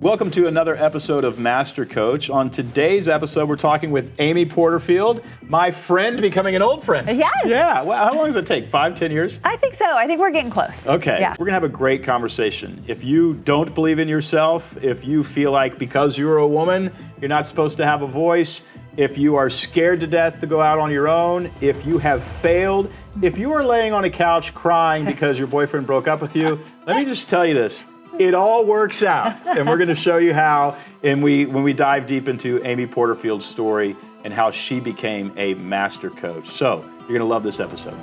Welcome to another episode of Master Coach. On today's episode, we're talking with Amy Porterfield, my friend becoming an old friend. Yes. Yeah. Well, how long does it take? 5, 10 years? I think so. I think we're getting close. Okay. Yeah. We're going to have a great conversation. If you don't believe in yourself, if you feel like because you're a woman, you're not supposed to have a voice, if you are scared to death to go out on your own, if you have failed, if you are laying on a couch crying because your boyfriend broke up with you, let me just tell you this. It all works out, and we're going to show you how. And when we dive deep into Amy Porterfield's story and how she became a master coach. So you're going to love this episode.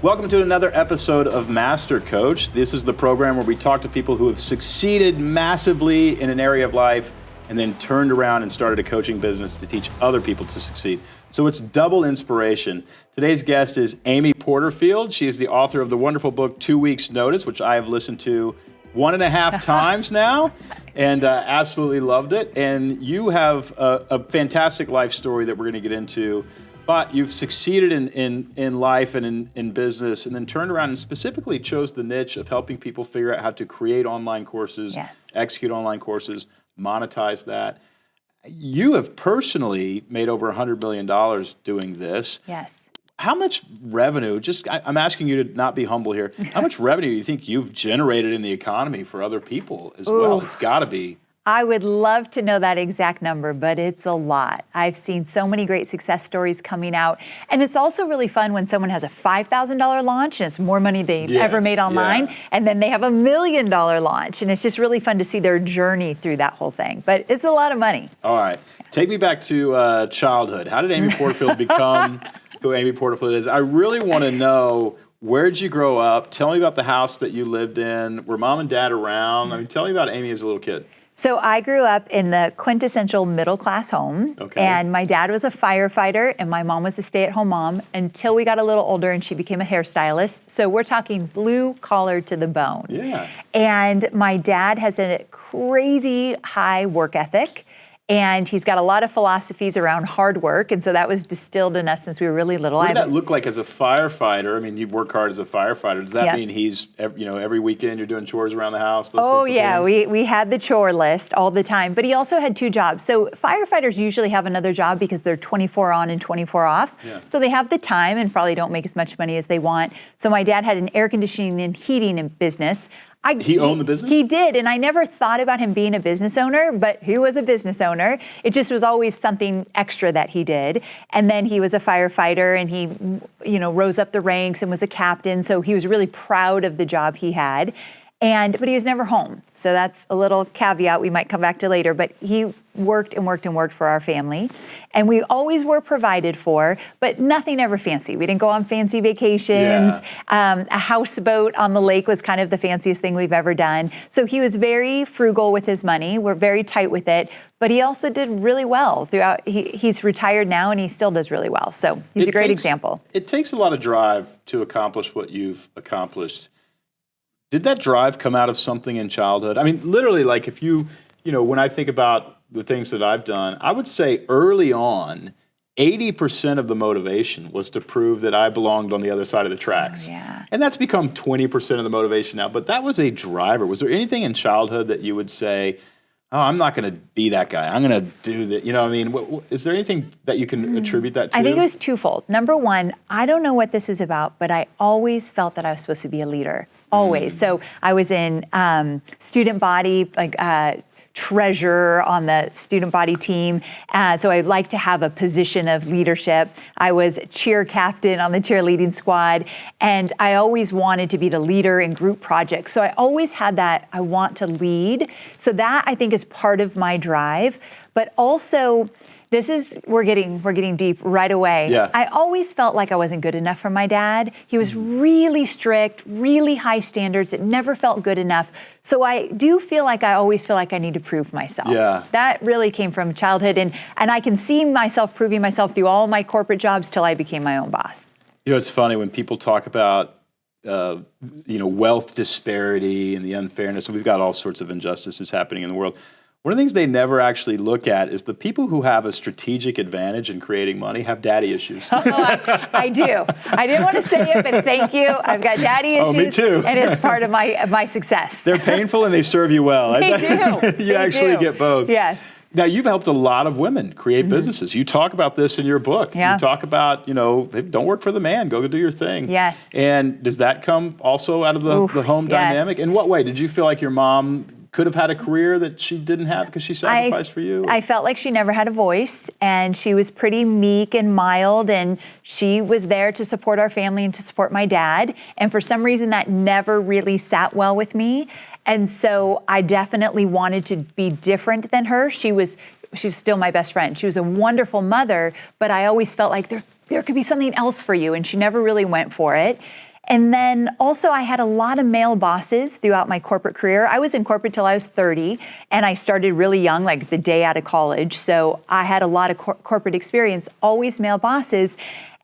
Welcome to another episode of Master Coach. This is the program where we talk to people who have succeeded massively in an area of life and then turned around and started a coaching business to teach other people to succeed. So it's double inspiration. Today's guest is Amy Porterfield. She is the author of the wonderful book, 2 Weeks Notice, which I have listened to 1.5 times now and absolutely loved it. And you have a fantastic life story that we're going to get into. But you've succeeded in life and in business, and then turned around and specifically chose the niche of helping people figure out how to create online courses, execute online courses, monetize that. You have personally made over $100 million doing this. Yes. How much revenue, I'm asking you to not be humble here, how much revenue do you think you've generated in the economy for other people as well? It's got to be. I would love to know that exact number, but it's a lot. I've seen so many great success stories coming out. And it's also really fun when someone has a $5,000 launch and it's more money they've ever made online. And then they have $1 million launch. And it's just really fun to see their journey through that whole thing. But it's a lot of money. All right. Take me back to childhood. How did Amy Porterfield become who Amy Porterfield is? I really want to know, where did you grow up? Tell me about the house that you lived in. Were mom and dad around? I mean, tell me about Amy as a little kid. So I grew up in the quintessential middle-class home, and my dad was a firefighter, and my mom was a stay-at-home mom until we got a little older and she became a hairstylist. So we're talking blue-collar to the bone. Yeah. And my dad has a crazy high work ethic, and he's got a lot of philosophies around hard work, and so that was distilled in us since we were really little. What did that look like as a firefighter? I mean, you work hard as a firefighter. Does that mean he's, every weekend you're doing chores around the house? Those sorts of things? we had the chore list all the time, but he also had 2 jobs. So firefighters usually have another job because they're 24 on and 24 off. Yeah. So they have the time and probably don't make as much money as they want. So my dad had an air conditioning and heating business. He owned the business? He did, and I never thought about him being a business owner, but he was a business owner. It just was always something extra that he did. And then he was a firefighter, and he, rose up the ranks and was a captain, so he was really proud of the job he had. But he was never home. So that's a little caveat we might come back to later. But he worked and worked and worked for our family. And we always were provided for, but nothing ever fancy. We didn't go on fancy vacations. Yeah. A houseboat on the lake was kind of the fanciest thing we've ever done. So he was very frugal with his money. We're very tight with it. But he also did really well throughout. He's retired now, and he still does really well. So he's a great example. It takes a lot of drive to accomplish what you've accomplished. Did that drive come out of something in childhood? I mean, literally, like if when I think about the things that I've done, I would say early on, 80% of the motivation was to prove that I belonged on the other side of the tracks. Oh, yeah. And that's become 20% of the motivation now. But that was a driver. Was there anything in childhood that you would say, oh, I'm not going to be that guy. I'm going to do that. You know what I mean? Is there anything that you can attribute that to? I think it was twofold. Number one, I don't know what this is about, but I always felt that I was supposed to be a leader. Always. So I was in student body, treasurer on the student body team. So I'd like to have a position of leadership. I was cheer captain on the cheerleading squad. And I always wanted to be the leader in group projects. So I always had that, I want to lead. So that I think is part of my drive. But also, we're getting deep right away. Yeah. I always felt like I wasn't good enough for my dad. He was really strict, really high standards. It never felt good enough. So I always feel like I need to prove myself. Yeah. That really came from childhood. And I can see myself proving myself through all my corporate jobs till I became my own boss. It's funny when people talk about wealth disparity and the unfairness, and we've got all sorts of injustices happening in the world. One of the things they never actually look at is the people who have a strategic advantage in creating money have daddy issues. I do. I didn't want to say it, but thank you. I've got daddy issues. Oh, me too. And it's part of my success. They're painful and they serve you well. They do. You actually get both. Yes. Now, you've helped a lot of women create businesses. You talk about this in your book. Yeah. You talk about, don't work for the man, go do your thing. Yes. And does that come also out of the home dynamic? In what way? Did you feel like your mom could have had a career that she didn't have because she sacrificed for you? I felt like she never had a voice, and she was pretty meek and mild, and she was there to support our family and to support my dad. And for some reason, that never really sat well with me. And so I definitely wanted to be different than her. She's still my best friend. She was a wonderful mother, but I always felt like there could be something else for you, and she never really went for it. And then also I had a lot of male bosses throughout my corporate career. I was in corporate till I was 30, and I started really young, like the day out of college. So I had a lot of corporate experience, always male bosses.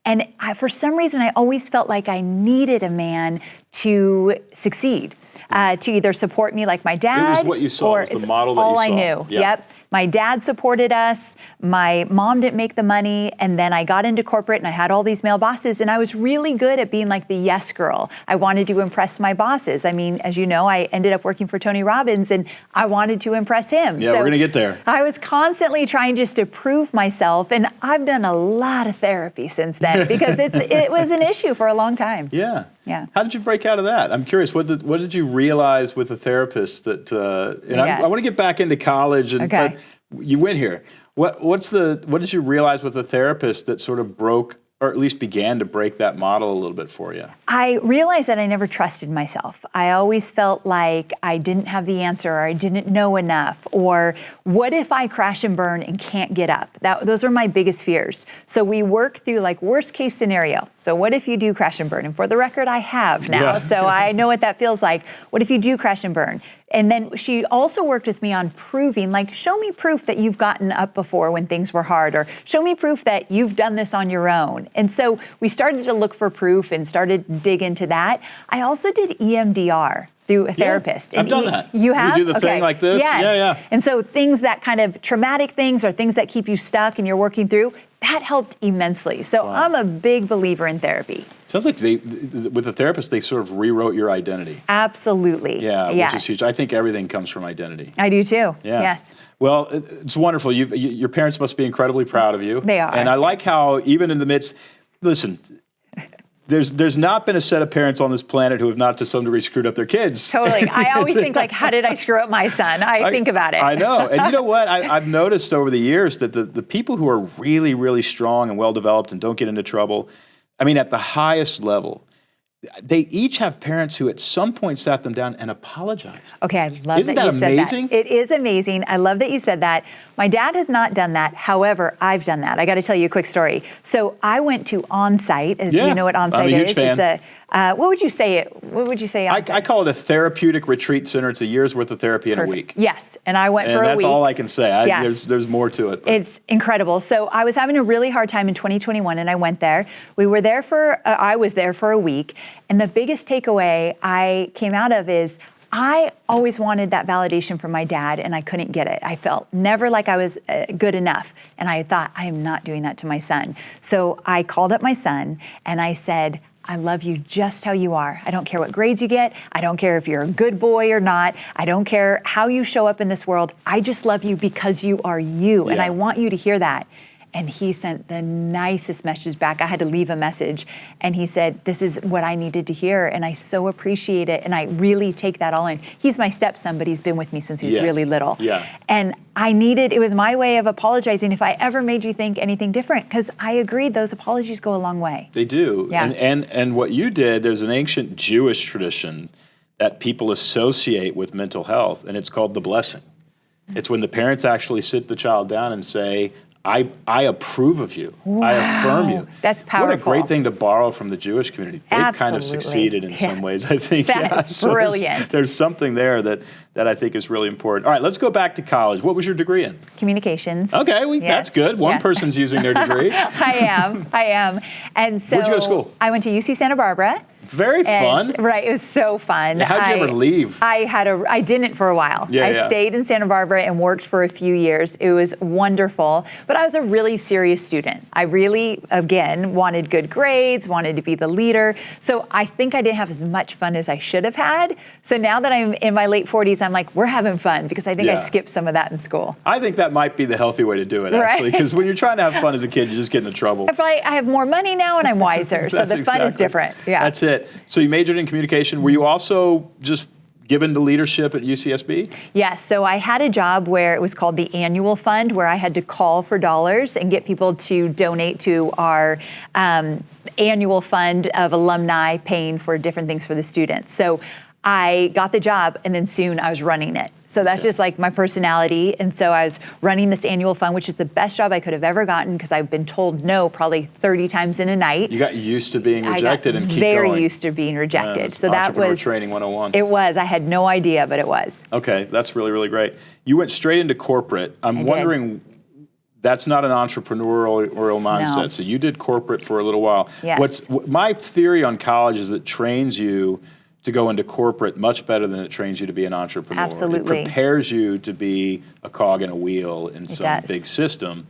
And for some reason, I always felt like I needed a man to succeed, to either support me like my dad. It was what you saw, it was the model that you saw. All I knew, yep. My dad supported us, my mom didn't make the money, and then I got into corporate and I had all these male bosses, and I was really good at being like the yes girl. I wanted to impress my bosses. I mean, as you know, I ended up working for Tony Robbins, and I wanted to impress him. Yeah, so we're going to get there. I was constantly trying just to prove myself, and I've done a lot of therapy since then because it was an issue for a long time. Yeah. Yeah. How did you break out of that? I'm curious. What did you realize with the therapist that? I want to get back into college, but you went here. What did you realize with the therapist that sort of broke, or at least began to break that model a little bit for you? I realized that I never trusted myself. I always felt like I didn't have the answer, or I didn't know enough, or what if I crash and burn and can't get up? Those are my biggest fears. So we work through like worst case scenario. So what if you do crash and burn? And for the record, I have now, so I know what that feels like. What if you do crash and burn? And then she also worked with me on proving, like, show me proof that you've gotten up before when things were hard, or show me proof that you've done this on your own. And so we started to look for proof and started to dig into that. I also did EMDR through a therapist. I've done that. You have? You do the thing like this? Yes. Yeah. And so things that kind of traumatic things or things that keep you stuck and you're working through, that helped immensely. So I'm a big believer in therapy. Sounds like with the therapist, they sort of rewrote your identity. Absolutely. Yeah, yes. Which is huge. I think everything comes from identity. I do too. Yeah. Yes. Well, it's wonderful. Your parents must be incredibly proud of you. They are. And I like how even in the midst, listen, there's not been a set of parents on this planet who have not to some degree screwed up their kids. Totally. I always think like, how did I screw up my son? I think about it. I know. And you know what? I've noticed over the years that the people who are really, really strong and well-developed and don't get into trouble, I mean, at the highest level, they each have parents who at some point sat them down and apologized. Okay, I love Isn't that you said amazing? that. It is amazing. I love that you said that. My dad has not done that. However, I've done that. I got to tell you a quick story. So I went to On-Site, as you know what On-Site is. I'm a huge fan. It's what would you say? What would you say? I call it a therapeutic retreat center. It's a year's worth of therapy in a week. Yes, and I went for a week. And that's all I can say. There's more to it. It's incredible. So I was having a really hard time in 2021, and I went there. I was there for a week, and the biggest takeaway I came out of is I always wanted that validation from my dad, and I couldn't get it. I felt never like I was good enough, and I thought, I am not doing that to my son. So I called up my son, and I said, I love you just how you are. I don't care what grades you get. I don't care if you're a good boy or not. I don't care how you show up in this world. I just love you because you are you, and I want you to hear that. And he sent the nicest message back. I had to leave a message. And he said, this is what I needed to hear. And I so appreciate it. And I really take that all in. He's my stepson, but he's been with me since he was really little. Yeah. And it was my way of apologizing if I ever made you think anything different. Because I agreed, those apologies go a long way. They do. Yeah. And what you did, there's an ancient Jewish tradition that people associate with mental health. And it's called the blessing. It's when the parents actually sit the child down and say, I approve of you. Wow. I affirm you. That's powerful. What a great thing to borrow from the Jewish community. They've Absolutely. kind of succeeded in some ways, I think. That's brilliant. There's something there that I think is really important. All right, let's go back to college. What was your degree in? Communications. Okay, that's good. One person's using their degree. I am. And so Where'd you go to school? I went to UC Santa Barbara. Very fun. Right, it was so fun. Yeah, how'd you ever leave? I didn't for a while. I stayed in Santa Barbara and worked for a few years. It was wonderful, but I was a really serious student. I really, again, wanted good grades, wanted to be the leader. So I think I didn't have as much fun as I should have had. So now that I'm in my late 40s, I'm like, we're having fun, because I think I skipped some of that in school. I think that might be the healthy way to do it, actually, because when you're trying to have fun as a kid, you just get into trouble. I have more money now and I'm wiser, so the fun is different. Yeah, that's it. So you majored in communication. Were you also just given to leadership at UCSB? Yes. So I had a job where it was called the annual fund, where I had to call for dollars and get people to donate to our annual fund of alumni paying for different things for the students. So I got the job, and then soon I was running it. So that's just like my personality. And so I was running this annual fund, which is the best job I could have ever gotten, because I've been told no probably 30 times in a night. You got used to being rejected and keep very going. used to being rejected. So that Entrepreneur was training 101. It was. I had no idea, but it was. Okay, that's really, really great. You went straight into corporate. I'm wondering, that's not an entrepreneurial mindset. No. So you did corporate for a little while. Yes. My theory on college is it trains you to go into corporate much better than it trains you to be an entrepreneur. Absolutely. It prepares you to be a cog in a wheel in some big system.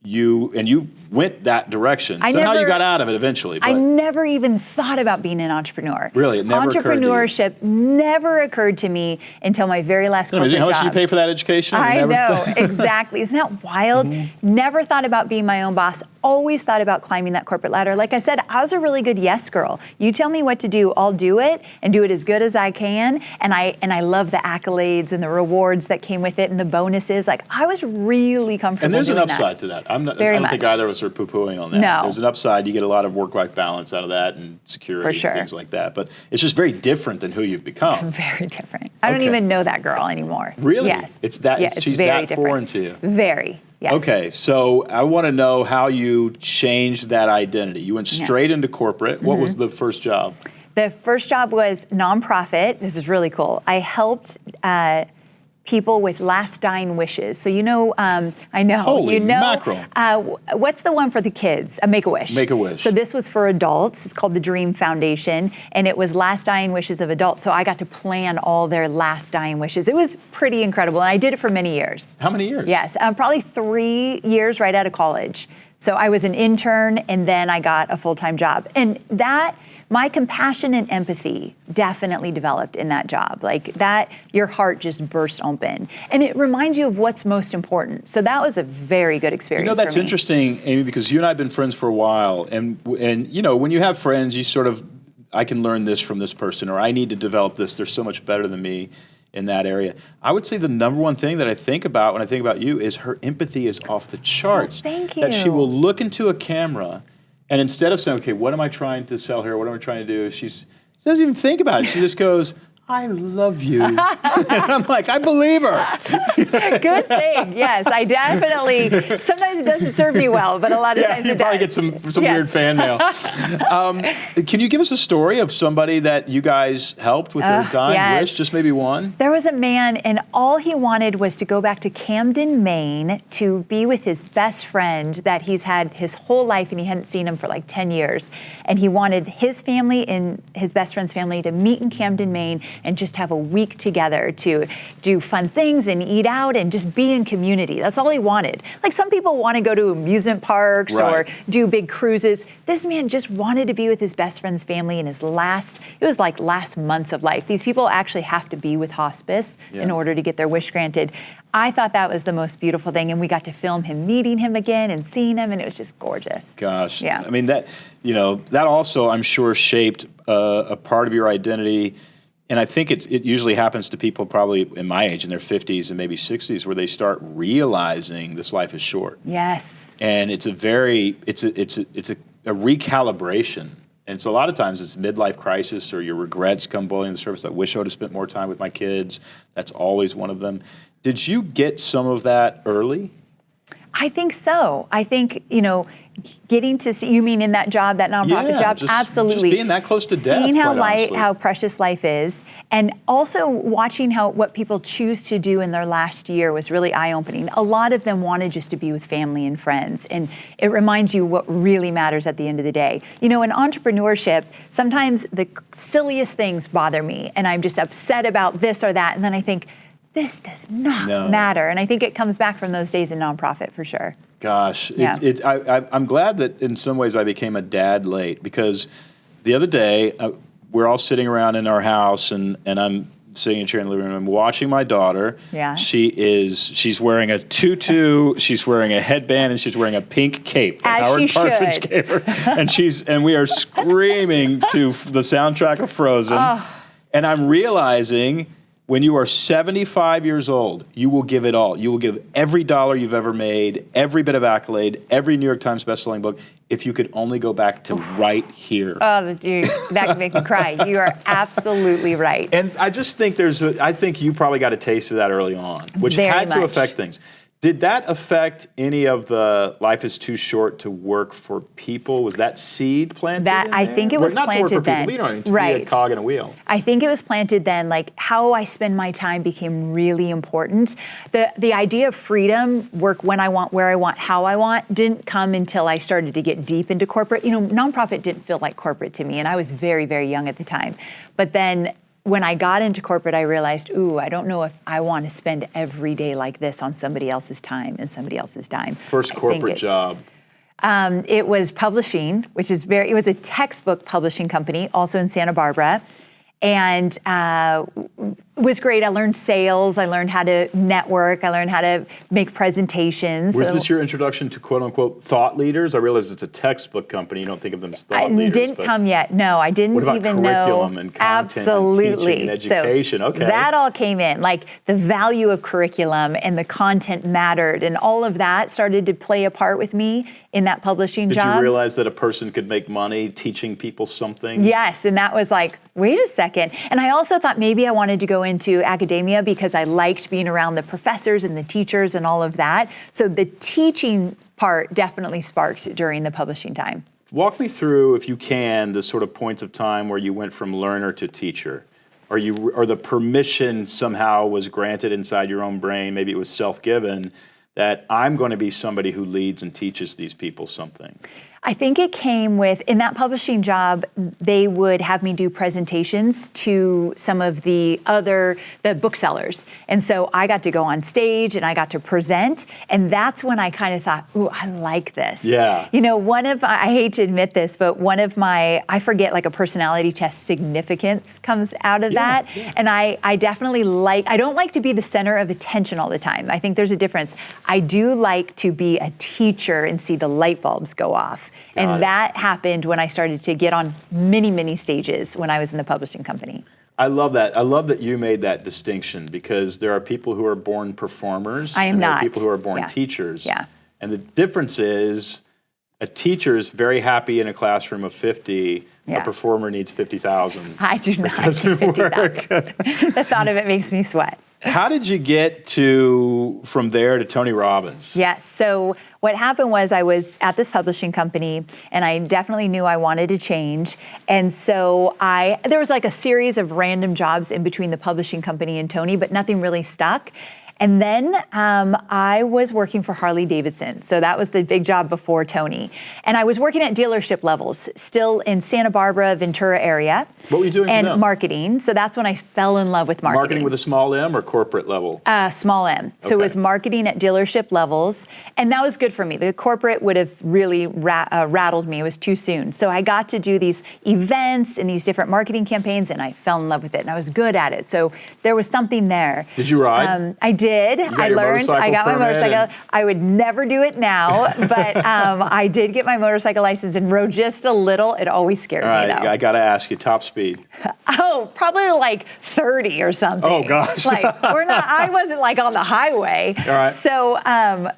You went that direction. So now you got out of it eventually. But I never even thought about being an entrepreneur. Really? It never occurred to you? Entrepreneurship never occurred to me until my very last corporate job. How much did you pay for that education? I know, exactly. Isn't that wild? Never thought about being my own boss. Always thought about climbing that corporate ladder. Like I said, I was a really good yes girl. You tell me what to do, I'll do it, and do it as good as I can. And I love the accolades and the rewards that came with it and the bonuses. Like, I was really comfortable And there's an doing upside to that. I don't think either of us are poo-pooing on that. No. There's an upside. You get a lot of work-life balance out of that, and security and things like that. But it's just very different than who you've become. Very different. I don't even know that girl anymore. Really? Yes. It's that. Yeah, she's very that foreign to you. Very. Yes. Okay, so I want to know how you changed that identity. You went straight into corporate. What was the first job? The first job was nonprofit. This is really cool. I helped people with last dying wishes. So I know. Holy mackerel. What's the one for the kids? Make-A-Wish. Make-A-Wish. So this was for adults. It's called the Dream Foundation, and it was last dying wishes of adults. So I got to plan all their last dying wishes. It was pretty incredible, and I did it for many years. How many years? Yes, probably 3 years right out of college. So I was an intern, and then I got a full-time job. And my compassion and empathy definitely developed in that job. Like that, your heart just burst open. And it reminds you of what's most important. So that was a very good experience. That's interesting, Amy, because you and I have been friends for a while. And when you have friends, you sort of, I can learn this from this person, or I need to develop this. They're so much better than me in that area. I would say the number one thing that I think about when I think about you is her empathy is off the charts. Oh, thank you. That she will look into a camera, and instead of saying, okay, what am I trying to sell here? What am I trying to do? She doesn't even think about it. She just goes, I love you. And I'm like, I believe her. Good thing. Yes, I definitely, sometimes it doesn't serve me well, but a lot of times it does. You probably get some weird fan mail. Can you give us a story of somebody that you guys helped with their dying wish? Just maybe one? There was a man, and all he wanted was to go back to Camden, Maine, to be with his best friend that he's had his whole life, and he hadn't seen him for like 10 years. And he wanted his family and his best friend's family to meet in Camden, Maine, and just have a week together to do fun things and eat out and just be in community. That's all he wanted. Like some people want to go to amusement parks or do big cruises. This man just wanted to be with his best friend's family in his last months of life. These people actually have to be with hospice in order to get their wish granted. I thought that was the most beautiful thing, and we got to film him meeting him again and seeing him, and it was just gorgeous. Gosh. Yeah. I mean, that also, I'm sure, shaped a part of your identity. And I think it usually happens to people probably in my age, in their 50s and maybe 60s, where they start realizing this life is short. Yes. And it's a recalibration. And it's a lot of times it's midlife crisis, or your regrets come boiling to the surface. I wish I would have spent more time with my kids. That's always one of them. Did you get some of that early? I think so. I think, getting to see, you mean in that job, that nonprofit job? Absolutely. Just being that close to death, seeing honestly. how precious life is, and also watching what people choose to do in their last year was really eye-opening. A lot of them wanted just to be with family and friends, and it reminds you what really matters at the end of the day. In entrepreneurship, sometimes the silliest things bother me, and I'm just upset about this or that, and then I think, this does not matter. And I think it comes back from those days in nonprofit for sure. Gosh, I'm glad that in some ways I became a dad late, because the other day we're all sitting around in our house and I'm sitting in a chair in the living room. I'm watching my daughter. Yeah. She's wearing a tutu, she's wearing a headband, and she's wearing a pink cape that Howard Partridge gave her. And we are screaming to the soundtrack of Frozen. And I'm realizing, when you are 75 years old, you will give it all. You will give every dollar you've ever made, every bit of accolade, every New York Times bestselling book, if you could only go back to right here. Oh, dude, that could make me cry. You are absolutely right. And I just think I think you probably got a taste of that early on, which had to affect things. Did that affect any of the life is too short to work for people? Was that seed planted? I think it was not planted to work for then. people, to be a cog in a wheel. I think it was planted then. Like, how I spend my time became really important. The idea of freedom, work when I want, where I want, how I want, didn't come until I started to get deep into corporate. Nonprofit didn't feel like corporate to me, and I was very, very young at the time. But then when I got into corporate, I realized, I don't know if I want to spend every day like this on somebody else's time and somebody else's dime. First corporate job. It was publishing, it was a textbook publishing company, also in Santa Barbara. And it was great. I learned sales. I learned how to network. I learned how to make presentations. Was this your introduction to quote unquote thought leaders? I realize it's a textbook company. You don't think of them as thought leaders. Didn't come yet. No, I didn't even know. Curriculum and content and teaching and education? So that all came in. Like the value of curriculum and the content mattered, and all of that started to play a part with me in that publishing job. Did you realize that a person could make money teaching people something? Yes, and that was like, wait a second. And I also thought maybe I wanted to go into academia because I liked being around the professors and the teachers and all of that. So the teaching part definitely sparked during the publishing time. Walk me through, if you can, the sort of points of time where you went from learner to teacher. Or the permission somehow was granted inside your own brain, maybe it was self-given, that I'm going to be somebody who leads and teaches these people something. I think it came with, in that publishing job, they would have me do presentations to some of the booksellers. And so I got to go on stage and I got to present. And that's when I kind of thought, I like this. Yeah. I hate to admit this, but I forget, like a personality test significance comes out of that. Yeah. And I definitely I don't like to be the center of attention all the time. I think there's a difference. I do like to be a teacher and see the light bulbs go off. And that happened when I started to get on many, many stages when I was in the publishing company. I love that. I love that you made that distinction, because there are people who are born performers. I am and there not. are people who are born teachers. Yeah. And the difference is a teacher is very happy in a classroom of 50. A performer needs 50,000. I do not do 50,000. The thought of it makes me sweat. How did you get from there to Tony Robbins? Yes. So what happened was I was at this publishing company, and I definitely knew I wanted to change. And so there was like a series of random jobs in between the publishing company and Tony, but nothing really stuck. And then I was working for Harley Davidson. So that was the big job before Tony. And I was working at dealership levels, still in Santa Barbara, Ventura area. What were you doing for them? And marketing. So that's when I fell in love with marketing. Marketing with a small M or corporate level? Small M. So it was marketing at dealership levels. And that was good for me. The corporate would have really rattled me. It was too soon. So I got to do these events and these different marketing campaigns, and I fell in love with it. And I was good at it. So there was something there. Did you ride? I did. I learned. I got my motorcycle. I would never do it now, but I did get my motorcycle license and rode just a little. It always scared me, though. I got to ask you, top speed. Probably like 30 or something. Oh, gosh. I wasn't like on the highway. All right. So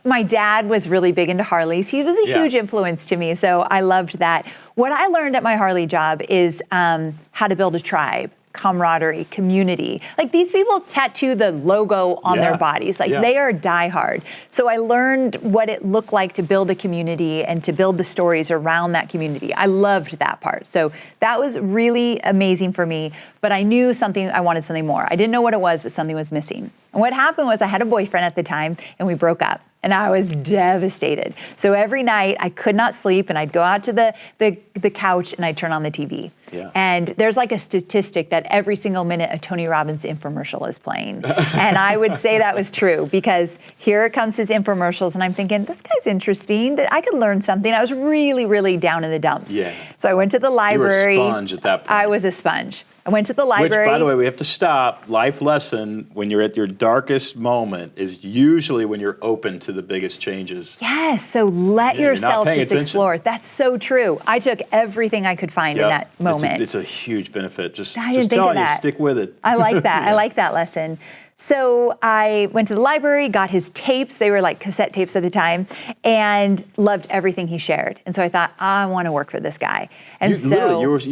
my dad was really big into Harleys. He was a huge influence to me, so I loved that. What I learned at my Harley job is how to build a tribe. camaraderie, community. Like these people tattoo the logo on their bodies. Like they are diehard. So I learned what it looked like to build a community and to build the stories around that community. I loved that part. So that was really amazing for me. But I knew I wanted something more. I didn't know what it was, but something was missing. And what happened was I had a boyfriend at the time and we broke up. And I was devastated. So every night I could not sleep and I'd go out to the couch and I'd turn on the TV. Yeah. And there's like a statistic that every single minute a Tony Robbins infomercial is playing. And I would say that was true because here comes his infomercials and I'm thinking, this guy's interesting. I could learn something. I was really, really down in the dumps. Yeah. So I went to the library. You were a sponge at that point. I was a sponge. I went to the library. Which, by the way, we have to stop. Life lesson, when you're at your darkest moment, is usually when you're open to the biggest changes. Yes, so let yourself just explore. That's so true. I took everything I could find in that moment. It's a huge benefit. Just telling you, stick with it. I like that. I like that lesson. So I went to the library, got his tapes. They were like cassette tapes at the time, and loved everything he shared. And so I thought, I want to work for this guy. And you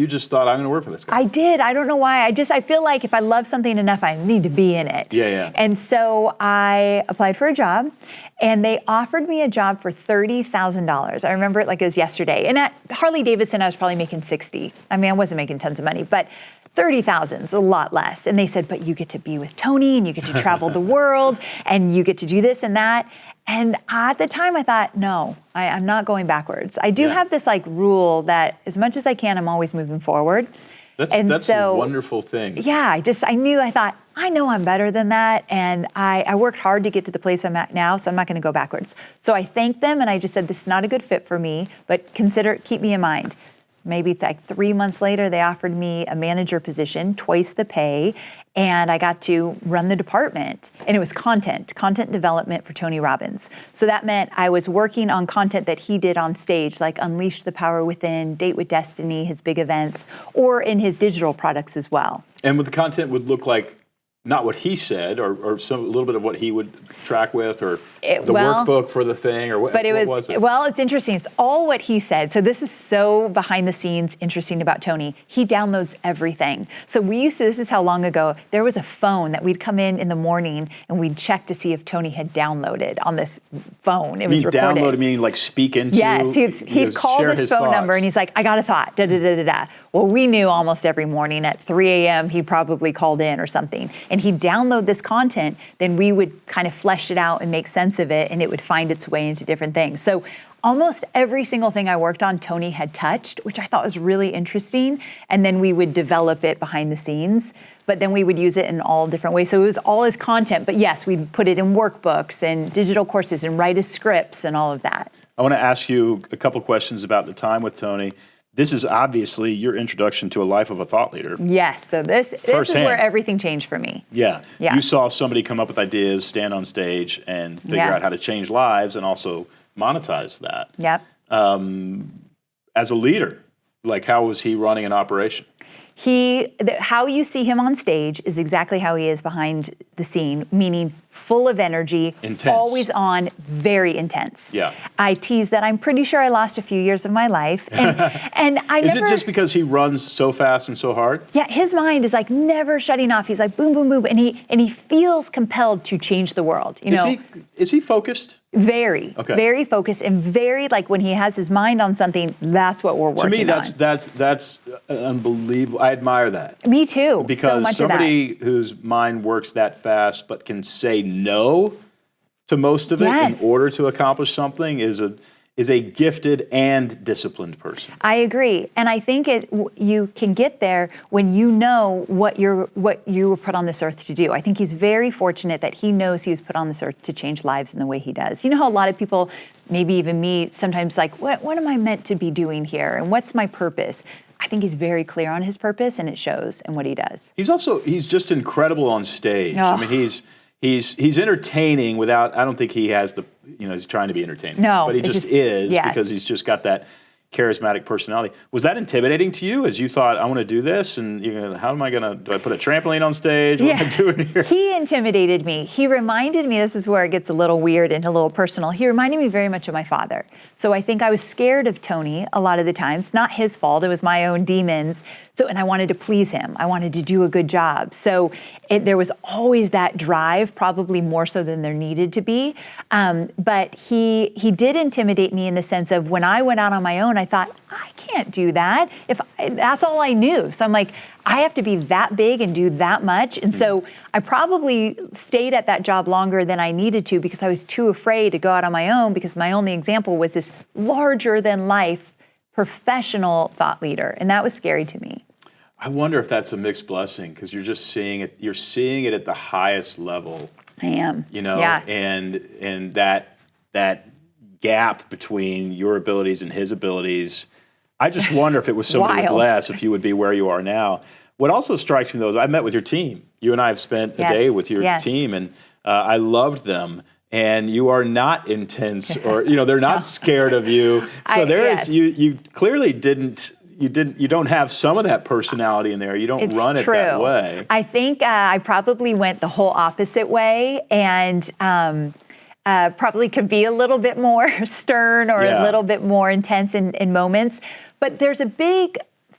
just thought, I'm going to work for this guy. I did. I don't know why. I feel like if I love something enough, I need to be in it. Yeah. And so I applied for a job, and they offered me a job for $30,000. I remember it like it was yesterday. And at Harley Davidson, I was probably making $60,000. I mean, I wasn't making tons of money, but $30,000 is a lot less. And they said, but you get to be with Tony and you get to travel the world and you get to do this and that. And at the time I thought, no, I'm not going backwards. I do have this like rule that as much as I can, I'm always moving forward. That's a wonderful thing. Yeah, I thought, I know I'm better than that. And I worked hard to get to the place I'm at now, so I'm not going to go backwards. So I thanked them and I just said, this is not a good fit for me, but keep me in mind. Maybe like 3 months later, they offered me a manager position, twice the pay, and I got to run the department. And it was content development for Tony Robbins. So that meant I was working on content that he did on stage, like Unleash the Power Within, Date with Destiny, his big events, or in his digital products as well. And what the content would look like, not what he said, or a little bit of what he would track with, or the workbook for the thing, or what was it? Well, it's interesting. It's all what he said. So this is so behind the scenes interesting about Tony. He downloads everything. So this is how long ago, there was a phone that we'd come in the morning and we'd check to see if Tony had downloaded on this phone. It was recorded. Downloaded meaning like speak into? Yes, he'd call this phone number and he's like, I got a thought, da-da-da-da-da. Well, we knew almost every morning at 3 a.m. he probably called in or something. And he'd download this content, then we would kind of flesh it out and make sense of it, and it would find its way into different things. So almost every single thing I worked on, Tony had touched, which I thought was really interesting. And then we would develop it behind the scenes, but then we would use it in all different ways. So it was all his content, but yes, we'd put it in workbooks and digital courses and write his scripts and all of that. I want to ask you a couple questions about the time with Tony. This is obviously your introduction to a life of a thought leader. Yes, so this is where everything changed for me. Yeah. You saw somebody come up with ideas, stand on stage, and figure out how to change lives and also monetize that. Yep. As a leader, like how was he running an operation? How you see him on stage is exactly how he is behind the scene, meaning full of energy, intense. Always on, very intense. Yeah. I tease that I'm pretty sure I lost a few years of my life. And I Is it just because he runs so fast and so hard? Yeah, his mind is like never shutting off. He's like boom, boom, boom. And he feels compelled to change the world. Is he focused? Very, very focused, and very like when he has his mind on something, that's what we're working on. To me, that's unbelievable. I admire that. Me too. Because so much somebody whose mind works that fast but can say no to most of it in order to accomplish something is a gifted and disciplined person. I agree, and I think you can get there when you know what you were put on this earth to do. I think he's very fortunate that he knows he was put on this earth to change lives in the way he does. You know how a lot of people, maybe even me, sometimes like, what am I meant to be doing here, and what's my purpose? I think he's very clear on his purpose, and it shows in what he does. He's just incredible on stage. Oh. I mean, he's entertaining without. I don't think he has he's trying to be entertaining. No, but he just is because he's just got that. charismatic personality. Was that intimidating to you as you thought, I want to do this? And how am I going to, do I put a trampoline on stage? What am I doing here? He intimidated me. He reminded me, this is where it gets a little weird and a little personal. He reminded me very much of my father. So I think I was scared of Tony a lot of the times. Not his fault, it was my own demons. And I wanted to please him. I wanted to do a good job. So there was always that drive, probably more so than there needed to be. But he did intimidate me in the sense of when I went out on my own, I thought, I can't do that. That's all I knew. So I'm like, I have to be that big and do that much. And so I probably stayed at that job longer than I needed to because I was too afraid to go out on my own because my only example was this larger than life professional thought leader. And that was scary to me. I wonder if that's a mixed blessing because you're just seeing it. You're seeing it at the highest level. I am. Yeah. And that gap between your abilities and his abilities. I just wonder if it was somebody with less, if you would be where you are now. What also strikes me though is I met with your team. You and I have spent a day with your team, and I loved them. And you are not intense, or they're not scared of you. So you clearly didn't. You don't have some of that personality in there. You don't run it that way. I think I probably went the whole opposite way and probably could be a little bit more stern or a little bit more intense in moments. But there's a big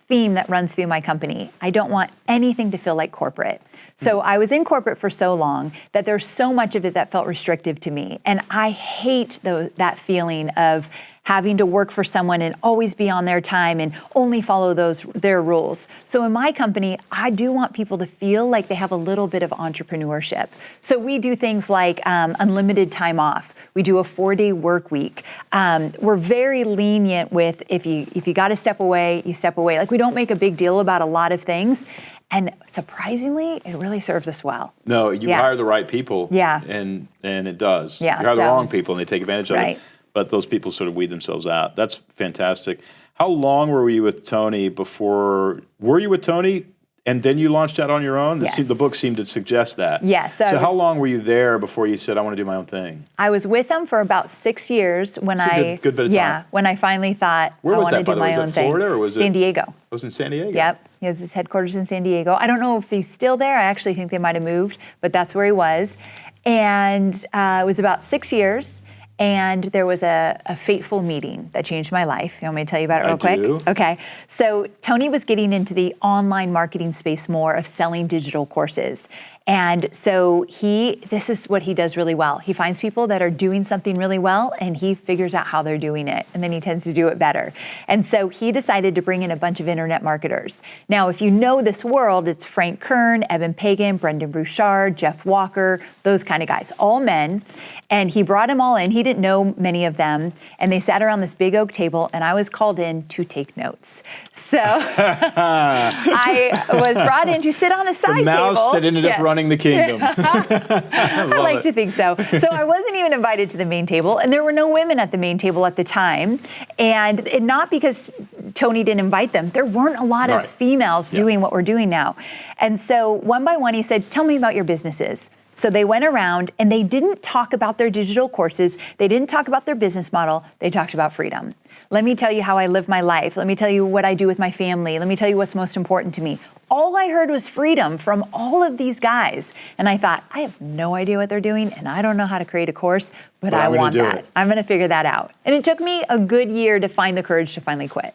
theme that runs through my company. I don't want anything to feel like corporate. So I was in corporate for so long that there's so much of it that felt restrictive to me. And I hate that feeling of having to work for someone and always be on their time and only follow their rules. So in my company, I do want people to feel like they have a little bit of entrepreneurship. So we do things like unlimited time off. We do a 4-day work week. We're very lenient with if you got to step away, you step away. Like we don't make a big deal about a lot of things. And surprisingly, it really serves us well. No, you hire the right people. Yeah. And it does. Yeah, you hire the wrong people and they take advantage of it. But those people sort of weed themselves out. That's fantastic. How long were you with Tony before? Were you with Tony and then you launched out on your own? Yes. The book seemed to suggest that. Yes. So how long were you there before you said, I want to do my own thing? I was with him for about 6 years when good bit of time. Yeah, when I finally thought I want to do my own thing. Florida or was San Diego? It was in San Diego? Yep. He has his headquarters in San Diego. I don't know if he's still there. I actually think they might have moved, but that's where he was. And it was about 6 years. And there was a fateful meeting that changed my life. You want me to tell you about it real quick? Do. Okay. So Tony was getting into the online marketing space more of selling digital courses. And so this is what he does really well. He finds people that are doing something really well and he figures out how they're doing it. And then he tends to do it better. And so he decided to bring in a bunch of internet marketers. Now, if you know this world, it's Frank Kern, Evan Pagan, Brendan Bouchard, Jeff Walker, those kind of guys, all men. And he brought them all in. He didn't know many of them. And they sat around this big oak table and I was called in to take notes. So I was brought in to sit on a side table. The mouse that ended up running the kingdom. I like to think so. So I wasn't even invited to the main table, and there were no women at the main table at the time. And not because Tony didn't invite them. There weren't a lot of females doing what we're doing now. And so one by one, he said, tell me about your businesses. So they went around and they didn't talk about their digital courses. They didn't talk about their business model. They talked about freedom. Let me tell you how I live my life. Let me tell you what I do with my family. Let me tell you what's most important to me. All I heard was freedom from all of these guys. And I thought, I have no idea what they're doing and I don't know how to create a course, but I want that. I'm going to figure that out. And it took me a good year to find the courage to finally quit.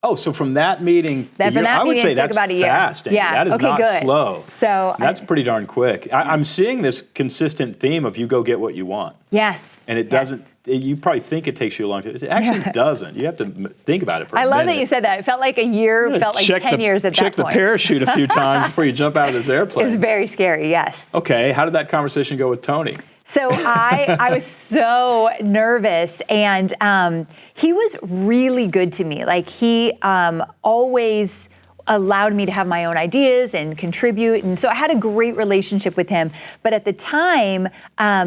Oh, so from that meeting, I would say that's about a year. fast. Andy. Yeah, that is not slow. So that's pretty darn quick. I'm seeing this consistent theme of you go get what you want. Yes. And it doesn't. You probably think it takes you a long time. It actually doesn't. You have to think about it for a minute. I love that you said that. It felt like a year. Felt like 10 years at that point. Check the parachute a few times before you jump out of this airplane. It was very scary. Yes. Okay. How did that conversation go with Tony? So I was so nervous, and he was really good to me. Like he always allowed me to have my own ideas and contribute. And so I had a great relationship with him. But at the time,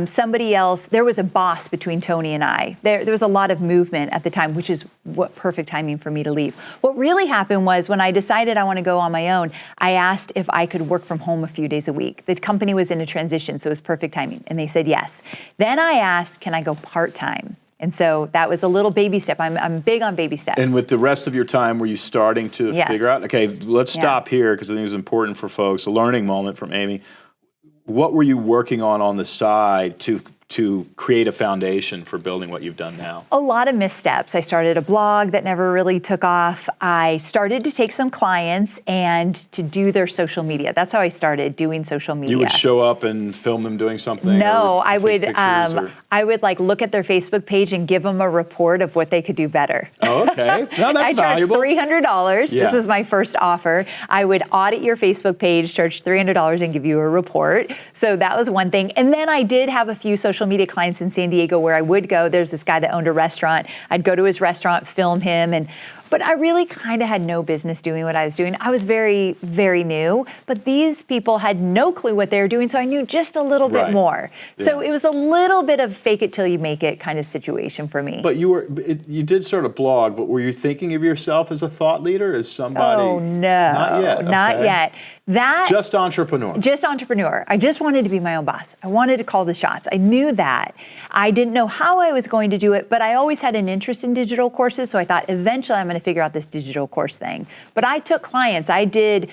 somebody else, there was a boss between Tony and I. There was a lot of movement at the time, which is what perfect timing for me to leave. What really happened was when I decided I want to go on my own, I asked if I could work from home a few days a week. The company was in a transition, so it was perfect timing. And they said yes. Then I asked, can I go part-time? And so that was a little baby step. I'm big on baby steps. And with the rest of your time, were you starting to figure out, okay, let's stop here because I think it's important for folks, a learning moment from Amy. What were you working on the side to create a foundation for building what you've done now? A lot of missteps. I started a blog that never really took off. I started to take some clients and to do their social media. That's how I started doing social media. You would show up and film them doing something? No, I would like look at their Facebook page and give them a report of what they could do better. Oh, okay. No, that's valuable. I charged $300. Yeah. This was my first offer. I would audit your Facebook page, charge $300 and give you a report. So that was one thing. And then I did have a few social media clients in San Diego where I would go. There's this guy that owned a restaurant. I'd go to his restaurant, film him, but I really kind of had no business doing what I was doing. I was very, very new, but these people had no clue what they were doing, so I knew just a little bit more. Yeah. So it was a little bit of fake it till you make it kind of situation for me. But you did start a blog, but were you thinking of yourself as a thought leader, as somebody? Oh, no. Not yet. Not yet. Just entrepreneur. Just entrepreneur. I just wanted to be my own boss. I wanted to call the shots. I knew that. I didn't know how I was going to do it, but I always had an interest in digital courses, so I thought eventually I'm going to figure out this digital course thing. But I took clients. I did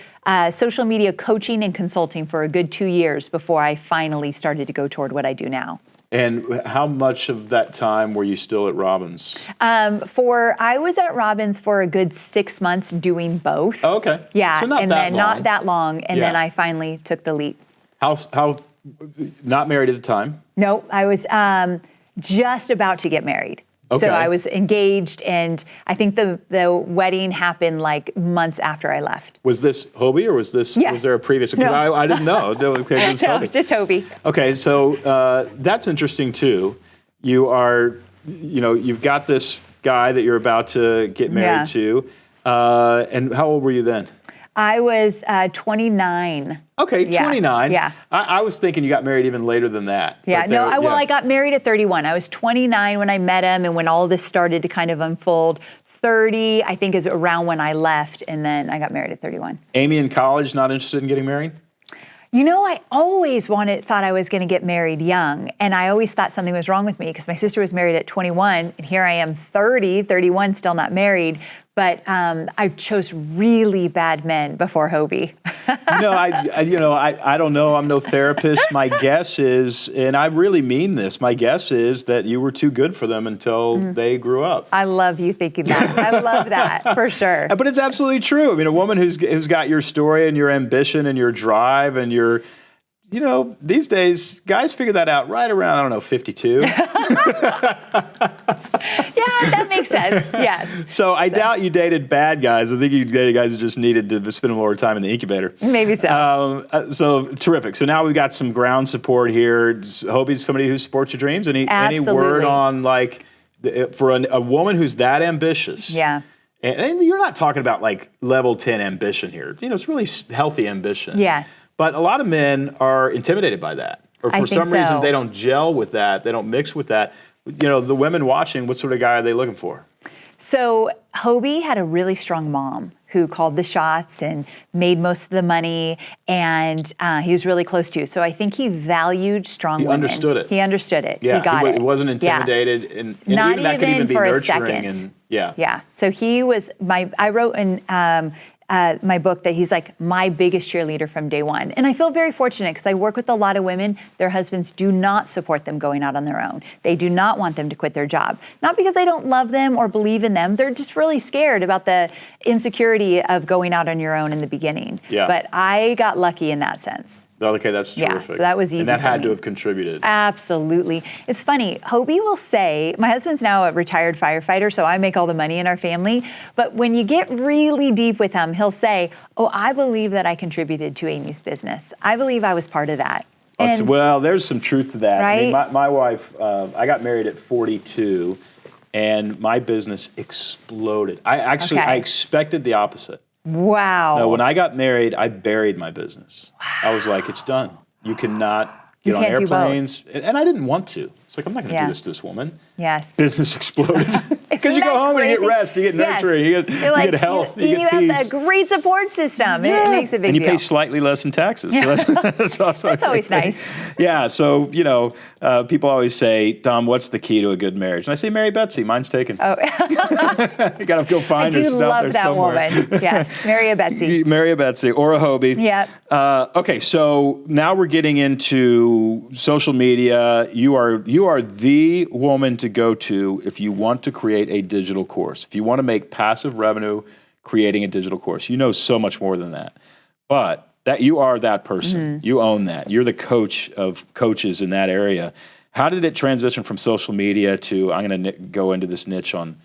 social media coaching and consulting for a good 2 years before I finally started to go toward what I do now. And how much of that time were you still at Robbins? I was at Robbins for a good 6 months doing both. Oh, okay. Yeah, so not that long, and then I finally took the leap. How not married at the time? No, I was just about to get married. Okay. So I was engaged, and I think the wedding happened like months after I left. Was this Hobie, or was there a previous? Because No. I didn't know. No, just Hobie. Okay, so that's interesting too. You've got this guy that you're about to get married to, and how old were you then? I was 29. Okay, 29. Yeah. I was thinking you got married even later than that. Yeah, I got married at 31. I was 29 when I met him, and when all this started to kind of unfold. 30, I think, is around when I left, and then I got married at 31. Amy in college, not interested in getting married? You know, I always thought I was going to get married young, and I always thought something was wrong with me because my sister was married at 21, and here I am 31, still not married. But I chose really bad men before Hobie. I don't know. I'm no therapist. My guess is, and I really mean this, my guess is that you were too good for them until they grew up. I love you thinking that. I love that, for sure. But it's absolutely true. I mean, a woman who's got your story and your ambition and your drive and your, these days, guys figure that out right around, 52. Yeah, that makes sense, yes. So I doubt you dated bad guys. I think you dated guys who just needed to spend more time in the incubator. Maybe so. So terrific. So now we've got some ground support here. Hobie's somebody who supports your dreams. Any word on, for a woman who's that ambitious? Yeah. And you're not talking about level 10 ambition here. It's really healthy ambition. Yes. But a lot of men are intimidated by that. Or for some reason, they don't gel with that. They don't mix with that. The women watching, what sort of guy are they looking for? So Hobie had a really strong mom who called the shots and made most of the money, and he was really close to. So I think he valued strong women. He understood it. He understood it. Yeah, he got it. He wasn't intimidated. Yeah. And not even that could even be for nurturing. A second. Yeah. So he was I wrote in my book that he's my biggest cheerleader from day one. And I feel very fortunate because I work with a lot of women. Their husbands do not support them going out on their own. They do not want them to quit their job. Not because they don't love them or believe in them. They're just really scared about the insecurity of going out on your own in the beginning. Yeah. But I got lucky in that sense. Okay, that's terrific. Yeah, so that was easy. And that for had me. to have contributed. Absolutely. It's funny. Hobie will say, my husband's now a retired firefighter, so I make all the money in our family. But when you get really deep with him, he'll say, "Oh, I believe that I contributed to Amy's business. I believe I was part of that." Well, there's some truth to that. Right? I mean, my wife, I got married at 42, and my business exploded. I expected the opposite. Wow. No, when I got married, I buried my business. Wow. I was like, it's done. You cannot get on airplanes. And I didn't want to. It's like, I'm not going to do this to this woman. Yes. Business exploded. Because you go home and you get rest, you get nurturing, you get health, you get peace. You have a great support system. It makes a big deal. And you pay slightly less in taxes. So that's also that's always nice. Yeah, so, people always say, Dom, what's the key to a good marriage? And I say, marry Betsy. Mine's taken. Oh. You got to go find her. She's out there somewhere. I do love that woman. Yes, marry a Betsy. Marry a Betsy or a Hobie. Yeah. Okay, so now we're getting into social media. You are the woman to go to if you want to create a digital course. If you want to make passive revenue creating a digital course. You know so much more than that. But that you are that person. You own that. You're the coach of coaches in that area. How did it transition from social media to, I'm going to go into this niche on,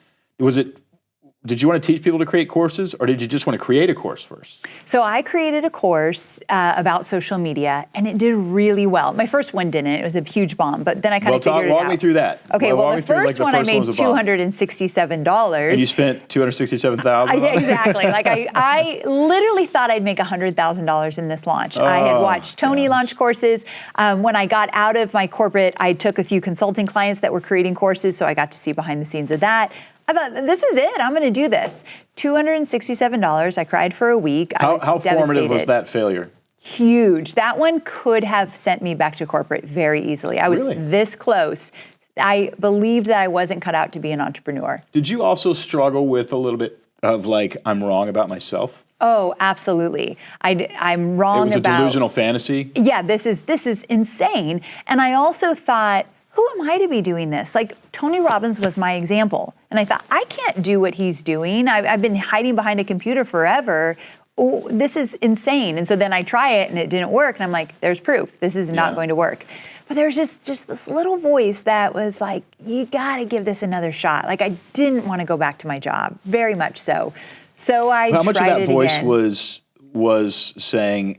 did you want to teach people to create courses, or did you just want to create a course first? So I created a course about social media, and it did really well. My first one didn't. It was a huge bomb, but then I kind of figured it out. Walk me through that. Okay, the first one I made $267. And you spent $267,000? Yeah, exactly. Like I literally thought I'd make $100,000 in this launch. I had watched Tony launch courses. When I got out of my corporate, I took a few consulting clients that were creating courses, so I got to see behind the scenes of that. I thought, this is it. I'm going to do this. $267. I cried for a week. How formative was that failure? Huge. That one could have sent me back to corporate very easily. I was this close. I believed that I wasn't cut out to be an entrepreneur. Did you also struggle with a little bit of like, I'm wrong about myself? Oh, absolutely. I'm wrong about... It was a delusional fantasy? Yeah, this is insane. And I also thought, who am I to be doing this? Like, Tony Robbins was my example. And I thought, I can't do what he's doing. I've been hiding behind a computer forever. Oh, this is insane. And so then I try it and it didn't work. And I'm like, there's proof. This is not going to work. But there was just this little voice that was like, you got to give this another shot. Like, I didn't want to go back to my job, very much so. So I tried it again. How much of that voice was saying,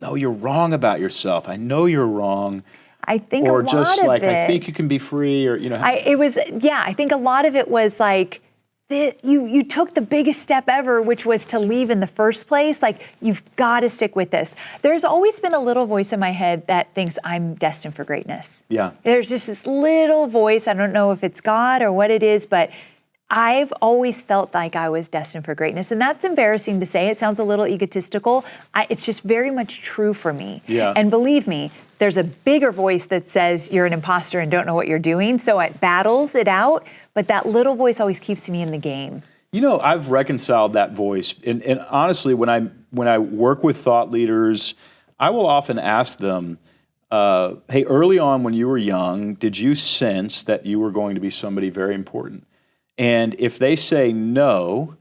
no, you're wrong about yourself. I know you're wrong. I think or just like, I think you can be free, or, I think a lot of it was like, you took the biggest step ever, which was to leave in the first place. Like, you've got to stick with this. There's always been a little voice in my head that thinks I'm destined for greatness. Yeah. There's just this little voice. I don't know if it's God or what it is, but I've always felt like I was destined for greatness. And that's embarrassing to say. It sounds a little egotistical. It's just very much true for me. Yeah. And believe me, there's a bigger voice that says you're an imposter and don't know what you're doing. So it battles it out. But that little voice always keeps me in the game. I've reconciled that voice. And honestly, when I work with thought leaders, I will often ask them, hey, early on when you were young, did you sense that you were going to be somebody very important? And if they say no,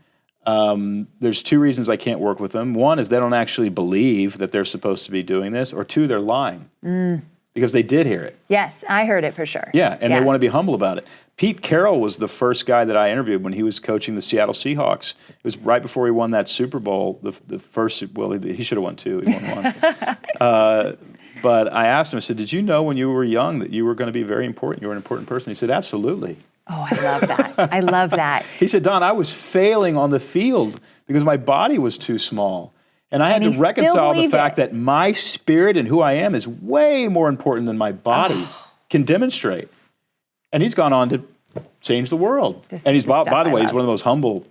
there's two reasons I can't work with them. One is they don't actually believe that they're supposed to be doing this, or two, they're lying because they did hear it. Yes, I heard it for sure. Yeah, and they want to be humble about it. Pete Carroll was the first guy that I interviewed when he was coaching the Seattle Seahawks. It was right before he won that Super Bowl, the first, well, he should have won two, he won one. But I asked him, I said, did you know when you were young that you were going to be very important? You were an important person. He said, absolutely. Oh, I love that. I love that. He said, Don, I was failing on the field because my body was too small. And I had to reconcile the fact that my spirit and who I am is way more important than my body can demonstrate. And he's gone on to change the world. And he's, by the way, he's one of the most humble,